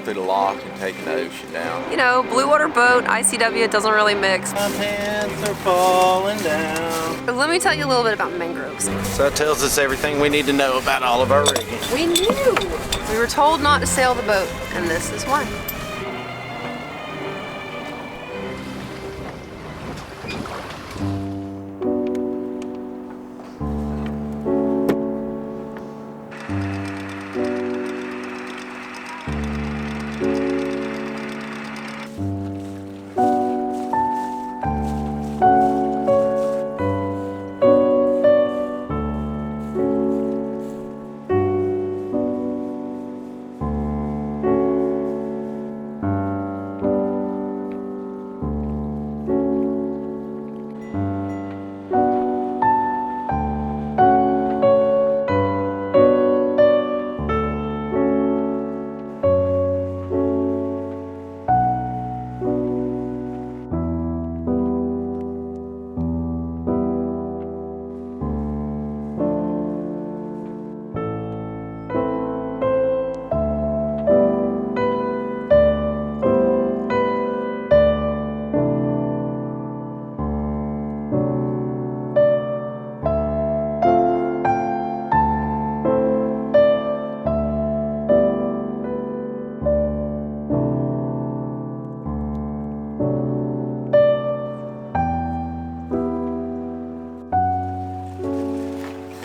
through the lock and taking the ocean down. You know, blue water boat, ICW, it doesn't really mix. My pants are falling down. Let me tell you a little bit about mangroves. So that tells us everything we need to know about all of our rigging. We knew! We were told not to sail the boat, and this is why.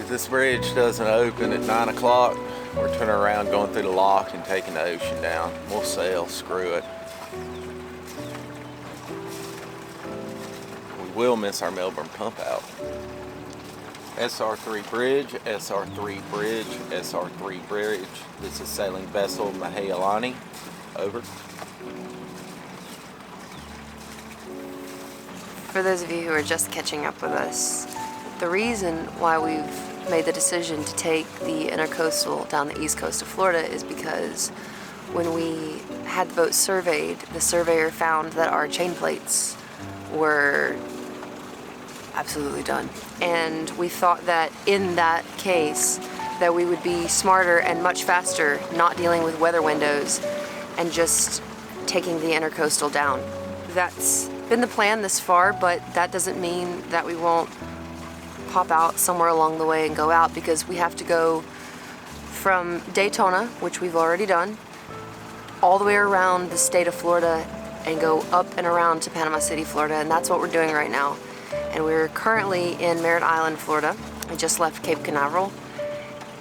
This bridge doesn't open at 9 o'clock. We're turning around, going through the lock and taking the ocean down. We'll sail, screw it. We will miss our Melbourne pump out. SR3 bridge, SR3 bridge, SR3 bridge. This is sailing vessel Mahealani. Over. For those of you who are just catching up with us, the reason why we've made the decision to take the intercoastal down the east coast of Florida is because when we had the boat surveyed, the surveyor found that our chain plates were absolutely done. And we thought that in that case that we would be smarter and much faster not dealing with weather windows and just taking the intercoastal down. That's been the plan this far, but that doesn't mean that we won't pop out somewhere along the way and go out, because we have to go from Daytona, which we've already done, all the way around the state of Florida and go up and around to Panama City, Florida, and that's what we're doing right now. And we're currently in Merritt Island, Florida. We just left Cape Canaveral,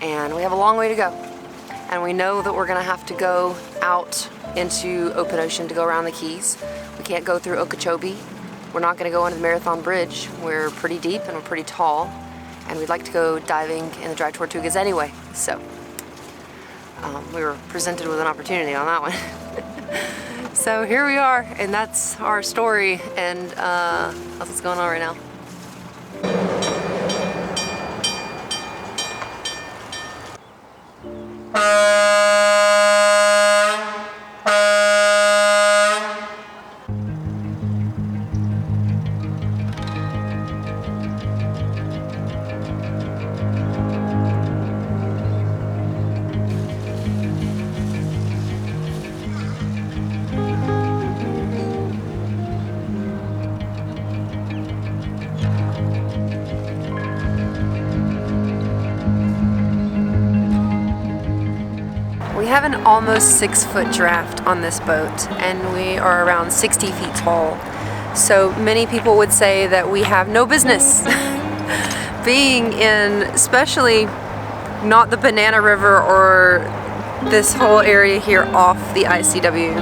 and we have a long way to go. And we know that we're gonna have to go out into open ocean to go around the Keys. We can't go through Okeechobee. We're not going to go under the Marathon Bridge. We're pretty deep and we're pretty tall, and we'd like to go diving in the Dry Tortugas anyway. So we were presented with an opportunity on that one. So here we are, and that's our story, and that's what's going on right now. We have an almost 6-foot draft on this boat, and we are around 60 feet tall. So many people would say that we have no business being in, especially not the Banana River or this whole area here off the ICW.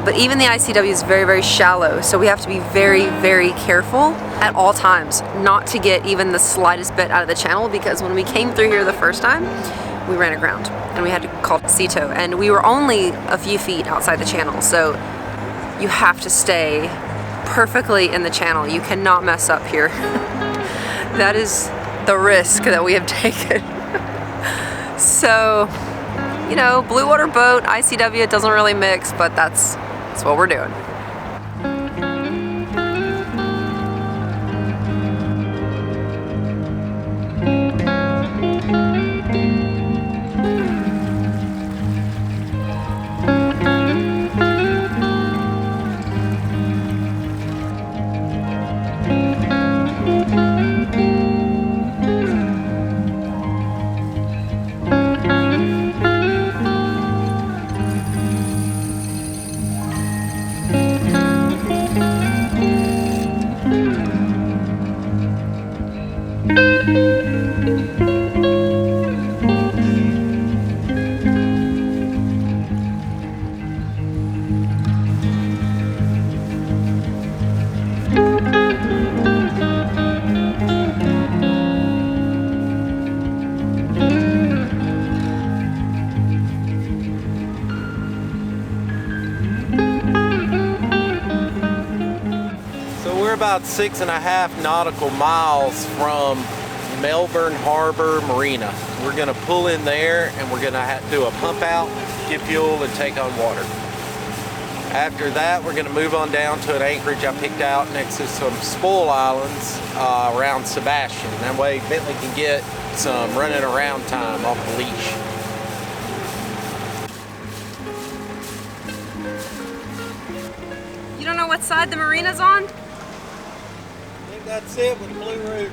But even the ICW is very, very shallow, so we have to be very, very careful at all times not to get even the slightest bit out of the channel, because when we came through here the first time, we ran aground and we had to call Cito, and we were only a few feet outside the channel, so you have to stay perfectly in the channel. You cannot mess up here. That is the risk that we have taken. So, you know, blue water boat, ICW, it doesn't really mix, but that's what we're doing. about 6.5 nautical miles from Melbourne Harbor Marina. We're gonna pull in there and we're gonna do a pump out, get fuel, and take on water. After that, we're gonna move on down to an anchorage I picked out next to some spoil islands around Sebastian. That way Bentley can get some running around time off the leash. You don't know what side the marina's on? I think that's it with the blue roof.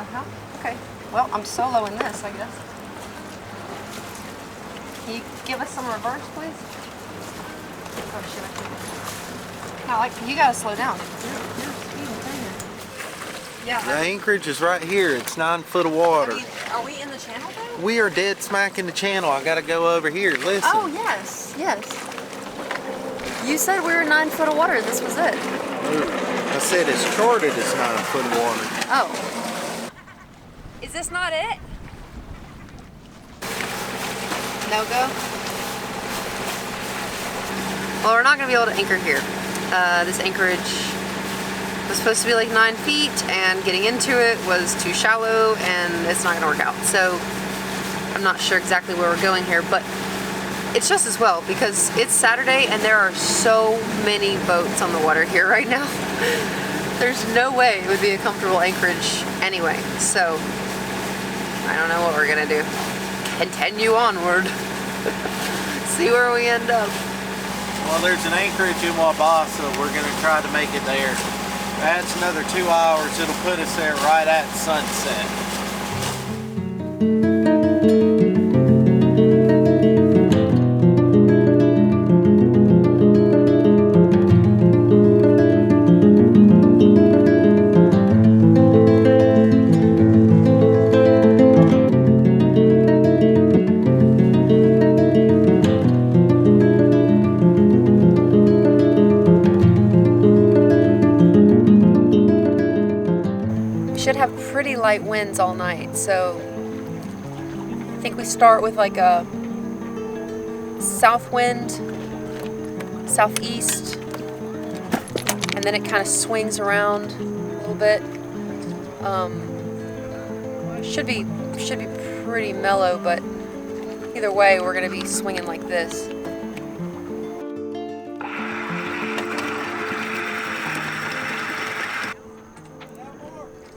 Huh? Okay. Well, I'm solo in this, I guess. Can you give us some reverse, please? Oh, shit, I can't. No, like, you gotta slow down. You're speeding through here. Yeah. The anchorage is right here. It's 9 foot of water. Are we in the channel though? We are dead smack in the channel. I gotta go over here. Listen. Oh, yes. Yes. You said we were 9 foot of water. This was it. I said it's charted as 9 foot of water. Oh. Is this not it? No go? Well, we're not going to be able to anchor here. This anchorage was supposed to be like 9 feet, and getting into it was too shallow, and it's not going to work out. So I'm not sure exactly where we're going here, but it's just as well because it's Saturday and there are so many boats on the water here right now. There's no way it would be a comfortable anchorage anyway. So I don't know what we're gonna do. Continue onward. See where we end up. Well, there's an anchorage in Wabasso. We're gonna try to make it there. That's another 2 hours. It'll put us there right at sunset. Light winds all night, so I think we start with like a south wind, southeast, and then it kind of swings around a little bit. Should be pretty mellow, but either way we're gonna be swinging like this.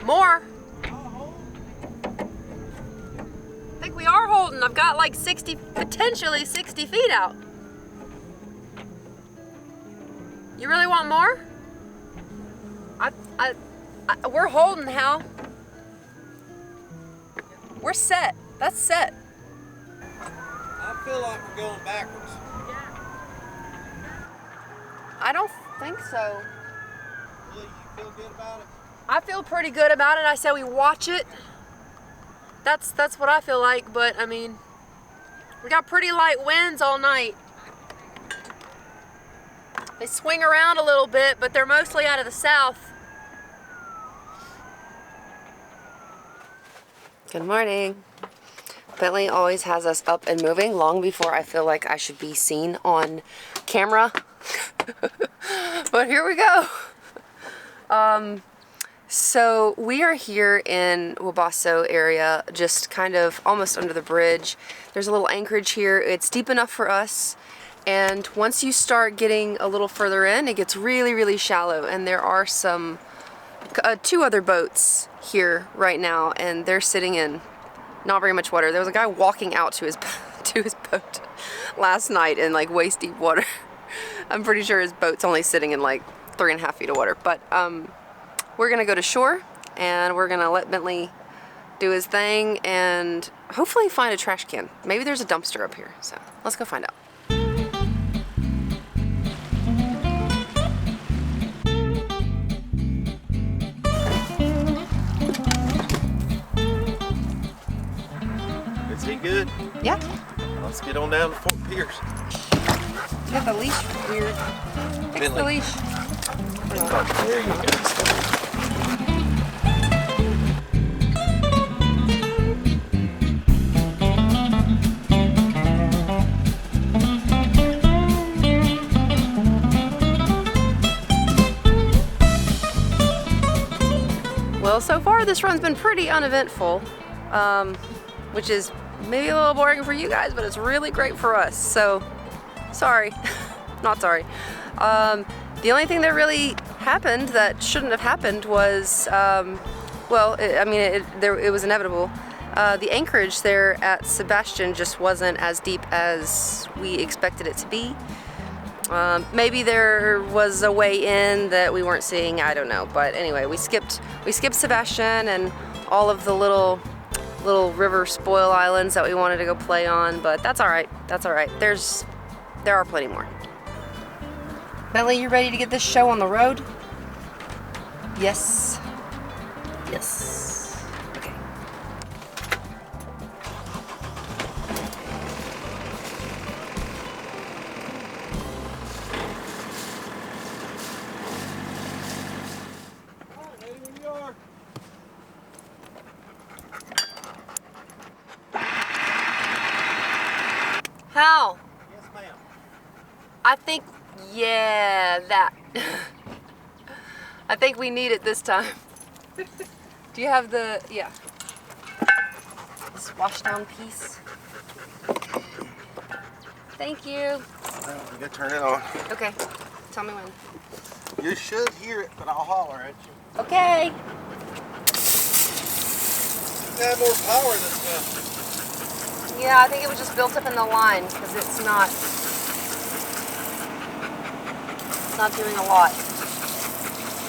More. I've got like 60, potentially 60 feet out. You really want more? We're holding, Hal. We're set. That's set. I feel like we're going backwards. I don't think so. Really, you feel good about it? I feel pretty good about it. I said we watch it. That's what I feel like, but I mean, we got pretty light winds all night. They swing around a little bit, but they're mostly out of the south. Good morning. Bentley always has us up and moving long before I feel like I should be seen on camera. But here we go. So we are here in Wabasso area, just kind of almost under the bridge. There's a little anchorage here. It's deep enough for us. And once you start getting a little further in, it gets really, really shallow. And there are some, 2 other boats here right now, and they're sitting in not very much water. There was a guy walking out to his boat last night in like waist deep water. I'm pretty sure his boat's only sitting in like 3.5 feet of water. But we're gonna go to shore and we're gonna let Bentley do his thing and hopefully find a trash can. Maybe there's a dumpster up here, so let's go find out. Is he good? Yeah. Let's get on down to Fort Pierce. You got the leash weird. Fix the leash. There you go. Well, so far this run's been pretty uneventful, which is maybe a little boring for you guys, but it's really great for us. So, sorry, not sorry. The only thing that really happened that shouldn't have happened was, well, it was inevitable. The anchorage there at Sebastian just wasn't as deep as we expected it to be. Maybe there was a way in that we weren't seeing, I don't know. But anyway, we skipped Sebastian and all of the little river spoil islands that we wanted to go play on, but that's all right. That's all right. There are plenty more. Belly, you ready to get this show on the road? Yes. Yes. Okay. Hal. Yes, ma'am. I think, yeah, that. I think we need it this time. Do you have the, yeah. This wash down piece. Thank you. Well, we gotta turn it on. Okay, tell me when. You should hear it, but I'll holler at you. Okay. You have more power this time. Yeah, I think it was just built up in the line because it's not doing a lot.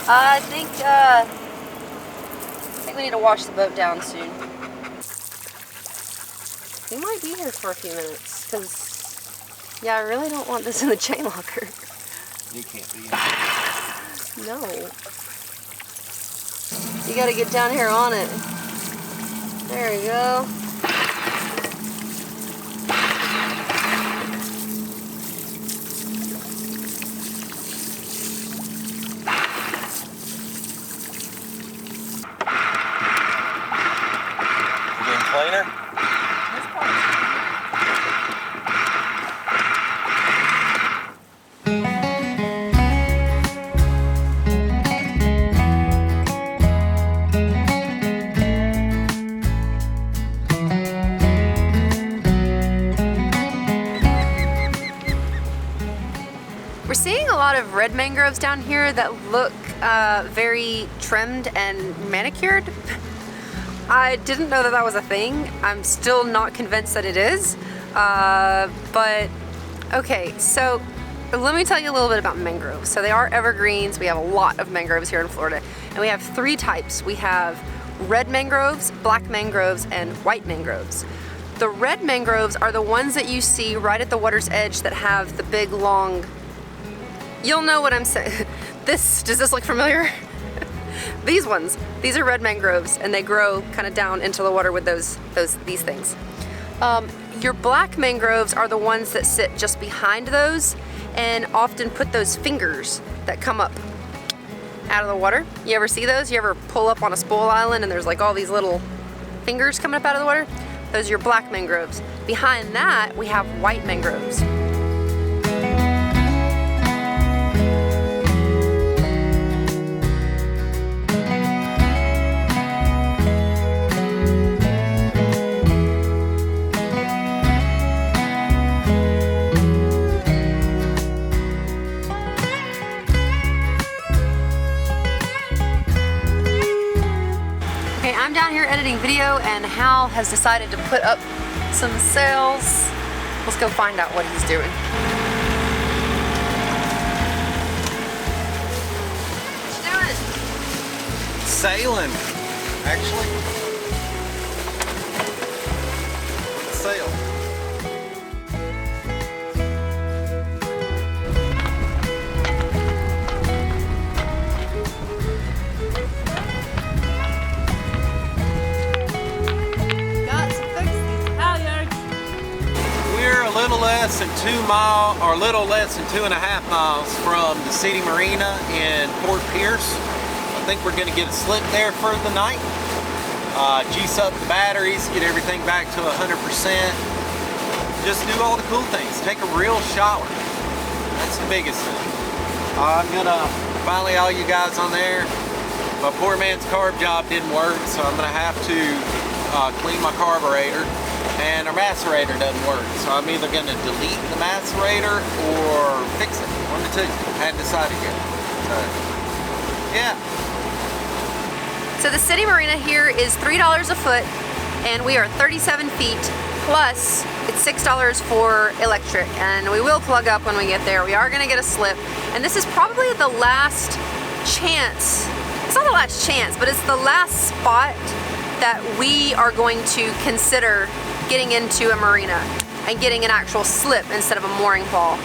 I think we need to wash the boat down soon. We might be here for a few minutes because, yeah, I really don't want this in the chain locker. You can't be in. No. You gotta get down here on it. There you go. Cleaner? We're seeing a lot of red mangroves down here that look very trimmed and manicured. I didn't know that was a thing. I'm still not convinced that it is. But okay, so let me tell you a little bit about mangroves. So they are evergreens. We have a lot of mangroves here in Florida, and we have three types. We have red mangroves, black mangroves, and white mangroves. The red mangroves are the ones that you see right at the water's edge that have the big long, you'll know what I'm saying. Does this look familiar? These ones, these are red mangroves, and they grow kind of down into the water with these things. Your black mangroves are the ones that sit just behind those and often put those fingers that come up out of the water. You ever see those? You ever pull up on a spoil island and there's like all these little fingers coming up out of the water? Those are your black mangroves. Behind that, we have white mangroves. I'm down here editing video, and Hal has decided to put up some sails. Let's go find out what he's doing. What you doing? Sailing, actually. Sail. Less than 2 miles, or a little less than 2.5 miles from the city marina in Port Pierce. I think we're going to get a slip there for the night. Juice up the batteries, get everything back to 100%. Just do all the cool things. Take a real shower. That's the biggest thing. I'm gonna finally all you guys on there. My poor man's carb job didn't work, so I'm gonna have to clean my carburetor, and our macerator doesn't work. So I'm either gonna delete the macerator or fix it. One of the two. I hadn't decided yet. So, yeah. So the city marina here is $3 a foot, and we are 37 feet, plus it's $6 for electric, and we will plug up when we get there. We are gonna get a slip, and this is probably the last chance. It's not the last chance, but it's the last spot that we are going to consider getting into a marina and getting an actual slip instead of a mooring pole.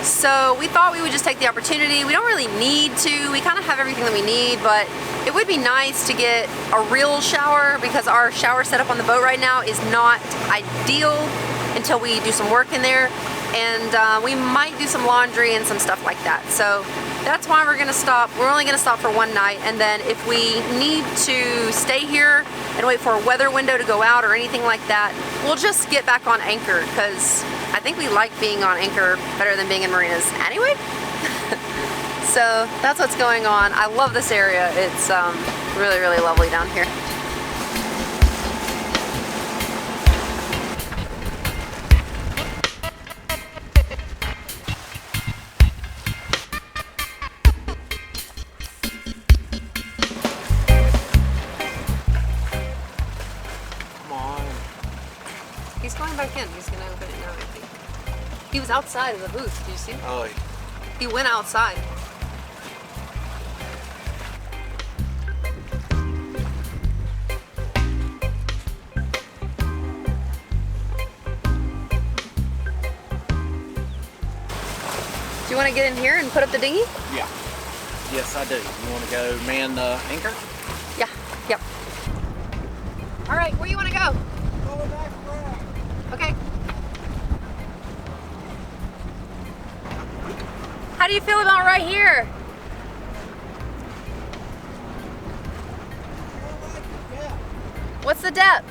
So we thought we would just take the opportunity. We don't really need to. We kind of have everything that we need, but it would be nice to get a real shower because our shower setup on the boat right now is not ideal until we do some work in there. And we might do some laundry and some stuff like that. So that's why we're gonna stop. We're only gonna stop for one night, and then if we need to stay here and wait for a weather window to go out or anything like that, we'll just get back on anchor, because I think we like being on anchor better than being in marinas anyway. So that's what's going on. I love this area. It's really, really lovely down here. He's going back in. He's gonna open it now, I think. He was outside of the booth. Do you see? Oh, He went outside. Do you want to get in here and put up the dinghy? yeah. Yes, I do. You want to go man the anchor? Yeah. Yep. All right. Where you want to go? Okay. How do you feel about right here? What's the depth?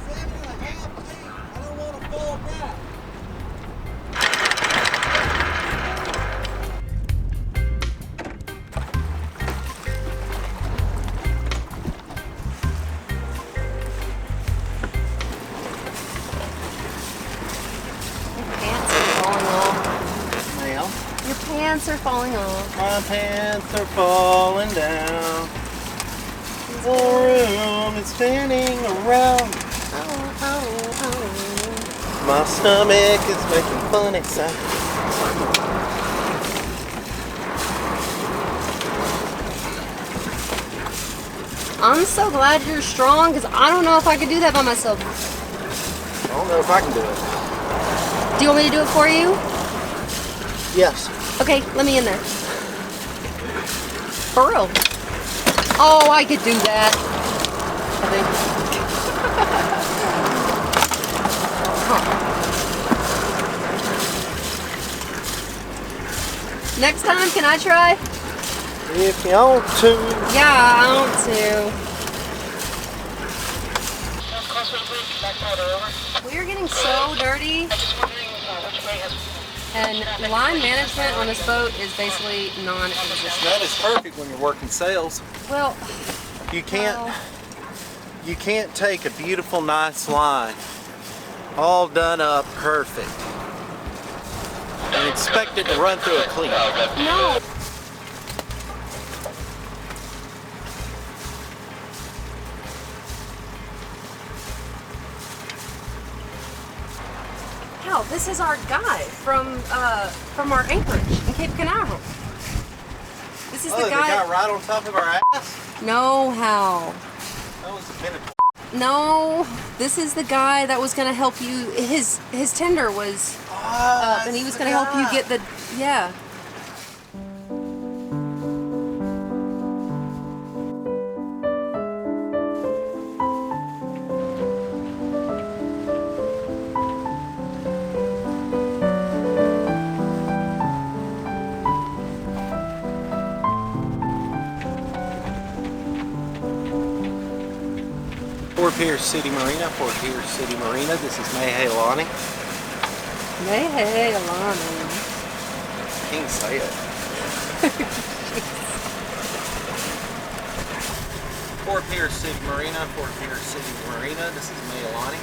7.5 feet. I don't want to fall back. Your pants are falling off. My pants are falling down. The room is spinning around. My stomach is making funny sounds. I'm so glad you're strong, because I don't know if I could do that by myself. I don't know if I can do it. Do you want me to do it for you? Yes. Okay, let me in there. For real. Oh, I could do that. I think. Huh. Next time, can I try? If you want to. Yeah, I want to. We are getting so dirty. And line management on this boat is basically non-existent. That is perfect when you're working sails. Well, You can't take a beautiful, nice line, all done up perfect, and expect it to run through a cleat. no. Hal, this is our guy from our anchorage in Cape Canaveral. This is the guy. right on top of our ass? No, Hal. That was a minute. No, this is the guy that was gonna help you. His tender was up, and he was gonna help you get the yeah. Fort Pierce City Marina, Fort Pierce City Marina. This is Mehalani. Hey, Alana. Can't say it. Fort Pierce City Marina, Fort Pierce City Marina. This is Mailani.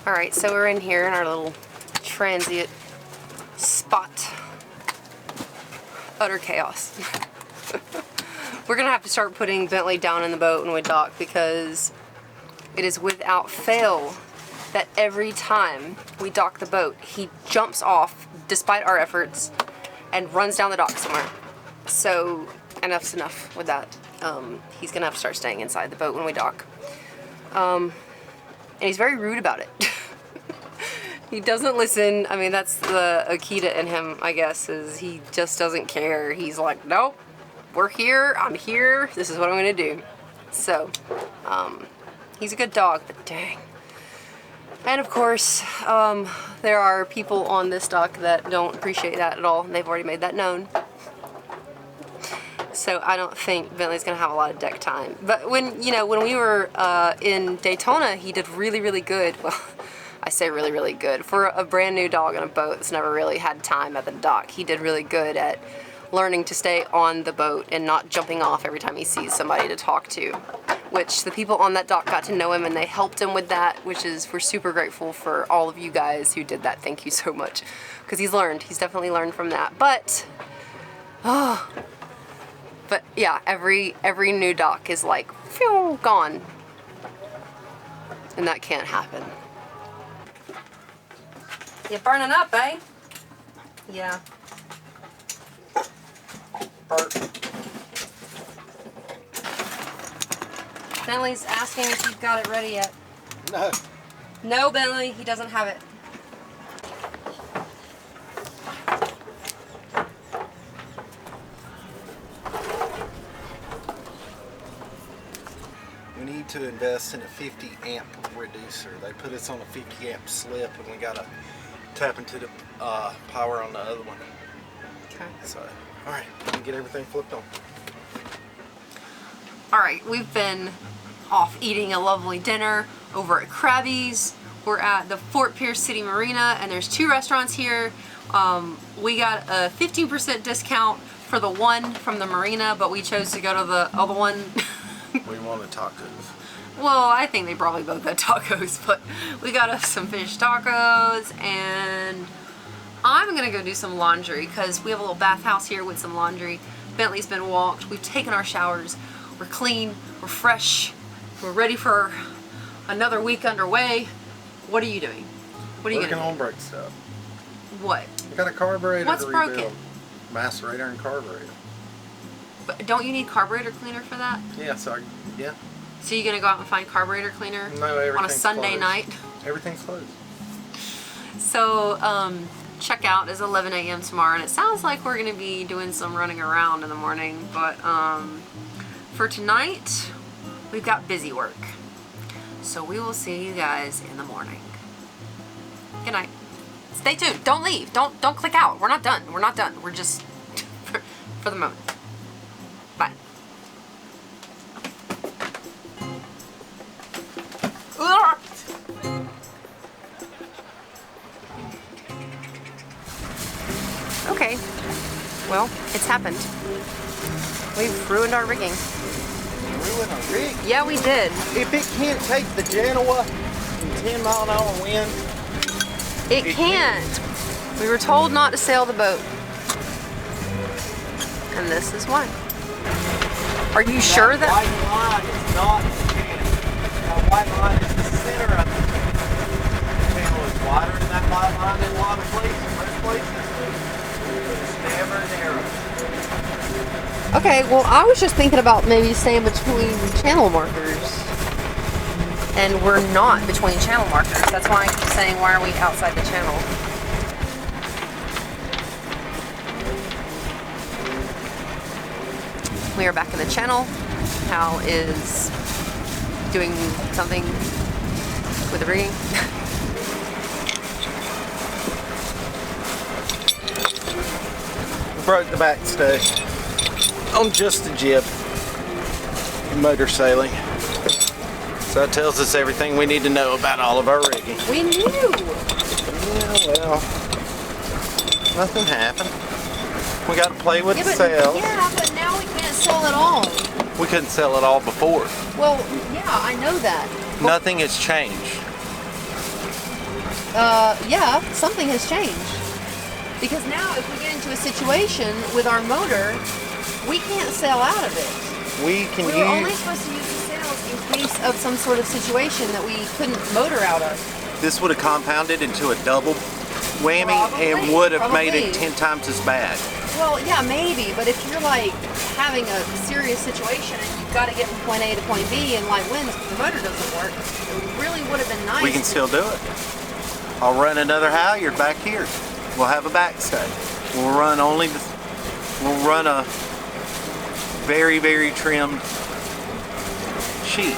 Alright, so we're in here in our little transient spot. Utter chaos. We're gonna have to start putting Bentley down in the boat when we dock because it is without fail that every time we dock the boat, he jumps off despite our efforts and runs down the dock somewhere. So enough's enough with that. He's gonna have to start staying inside the boat when we dock. And he's very rude about it. He doesn't listen. I mean, that's the Akita in him, I guess, is he just doesn't care. He's like, nope, we're here, I'm here, this is what I'm gonna do. So, he's a good dog, but dang. And of course, there are people on this dock that don't appreciate that at all. They've already made that known. So I don't think Bentley's gonna have a lot of deck time. But when we were in Daytona, he did really, really good. Well, I say really, really good. For a brand new dog on a boat that's never really had time at the dock, he did really good at learning to stay on the boat and not jumping off every time he sees somebody to talk to. Which the people on that dock got to know him and they helped him with that, which is, we're super grateful for all of you guys who did that. Thank you so much. Because he's definitely learned from that. But yeah, every new dock is like, phew, gone. And that can't happen. You're burning up, eh? Yeah. Burp. Bentley's asking if you've got it ready yet. No. No, Bentley, he doesn't have it. We need to invest in a 50 amp reducer. They put us on a 50 amp slip and we gotta tap into the power on the other one. Okay. So, alright, we can get everything flipped on. Alright, we've been off eating a lovely dinner over at Krabby's. We're at the Fort Pierce City Marina and there's 2 restaurants here. We got a 15% discount for the one from the Marina, but we chose to go to the other one. We wanted tacos. Well, I think they probably both had tacos, but we got us some fish tacos, and I'm gonna go do some laundry because we have a little bathhouse here with some laundry. Bentley's been walked, we've taken our showers, we're clean, we're fresh, we're ready for another week underway. What are you doing? What are you Working gonna on brake stuff. What? I got a carburetor What's to rebuild. broken? Macerator and carburetor. But don't you need carburetor cleaner for that? Yeah, so yeah. So you gonna go out and find carburetor cleaner No, everything's on a Sunday closed. night? Everything's closed. So checkout is 11 a.m. tomorrow, and it sounds like we're gonna be doing some running around in the morning. But for tonight, we've got busy work. So we will see you guys in the morning. Good night. Stay tuned. Don't leave. Don't click out. We're not done. We're not done. We're just for the moment. Bye. Okay. Well, it's happened. We've ruined our rigging. Ruin a rig? Yeah, we did. If it can't take the Genoa and 10-mile-an-hour wind, It can't. We were told not to sail the boat. And this is why. Are you sure that... white line is not the channel. That white line is the center of it. The channel is wider than that white line in a lot of places. Most places, but it's never narrow. Okay, well, I was just thinking about maybe staying between channel markers. And we're not between channel markers. That's why I keep saying, why are we outside the channel? We are back in the channel. Hal is doing something with the rigging. Broke the back stay on just a jib. Motor sailing. So that tells us everything we need to know about all of our rigging. We knew! Yeah, well, Nothing happened. We got to play with Yeah, the but, sails. yeah, but now we can't sell it all. We couldn't sell it all before. Well, yeah, I know that. Nothing has changed. Yeah, something has changed. Because now if we get into a situation with our motor, we can't sail out of it. We can We were only use... supposed to use the sails in case of some sort of situation that we couldn't motor out of. This would have compounded into a double whammy and Probably, would have made it probably. 10 times as bad. Well, yeah, maybe, but if you're like having a serious situation and you've got to get from point A to point B and light winds, the motor doesn't work, it really would have been nice. We can still do it. I'll run another halyard back here. We'll have a backstay. We'll run a very, very trimmed sheet.